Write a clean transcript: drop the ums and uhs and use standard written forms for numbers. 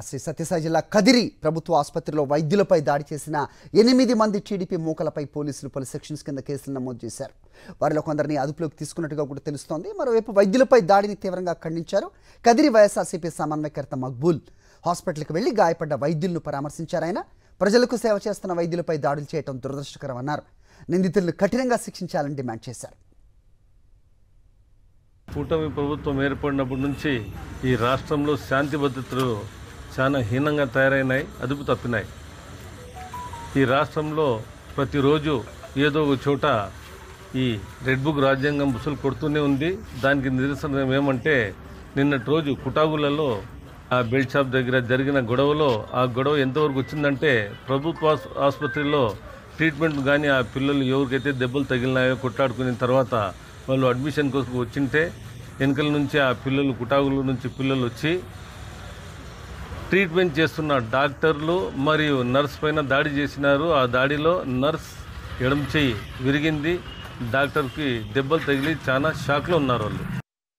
శ్రీ సత్యసాయి జిల్లా కదిరి ప్రభుత్వ ఆసుపత్రిలో వైద్యులపై దాడి చేసిన 8 మంది టీడీపీ మూకలపై పోలీసులు పలు సెక్షన్స్ కింద కేసులు నమోదు చేశారు. వారిలో కొందరిని అదుపులోకి తీసుకున్నట్టుగా కూడా తెలుస్తోంది. మరోవైపు వైద్యులపై దాడిని తీవ్రంగా ఖండించారు. కదిరి వైఎస్ఆర్సీపీ సమన్వయకర్త మక్బూల్ హాస్పిటల్కి వెళ్లి గాయపడ్డ వైద్యులను పరామర్శించారు. ఆయన ప్రజలకు సేవ చేస్తున్న వైద్యులపై దాడులు చేయడం దురదృష్టకరమన్నారు. నిందితులను కఠినంగా శిక్షించాలని డిమాండ్ చేశారు. కూటమి ప్రభుత్వం ఏర్పడినప్పటి నుంచి ఈ రాష్ట్రంలో శాంతి భద్రతలు చాలా హీనంగా తయారైనాయి, అదుపు తప్పినాయి. ఈ రాష్ట్రంలో ప్రతిరోజు ఏదో ఒక చోట ఈ రెడ్ బుక్ రాజ్యాంగం బుసలు కొడుతూనే ఉంది. దానికి నిదర్శనం ఏమంటే నిన్నటి రోజు కుటాగులలో ఆ బెల్ట్ షాప్ దగ్గర జరిగిన గొడవలో ఆ గొడవ ఎంతవరకు వచ్చిందంటే ప్రభుత్వ ఆసుపత్రిలో ట్రీట్మెంట్ కానీ ఆ పిల్లలు ఎవరికైతే దెబ్బలు తగిలినాయో కొట్లాడుకున్న తర్వాత వాళ్ళు అడ్మిషన్ కోసం వచ్చింటే వెనకల నుంచి ఆ పిల్లలు కుటాగుల నుంచి పిల్లలు వచ్చి ట్రీట్మెంట్ చేస్తున్న డాక్టర్లు మరియు నర్స్ పైన దాడి చేసినారు. ఆ దాడిలో నర్స్ ఎడమ చెయ్యి విరిగింది, డాక్టర్కి దెబ్బలు తగిలి చాలా షాక్లో ఉన్నారు వాళ్ళు.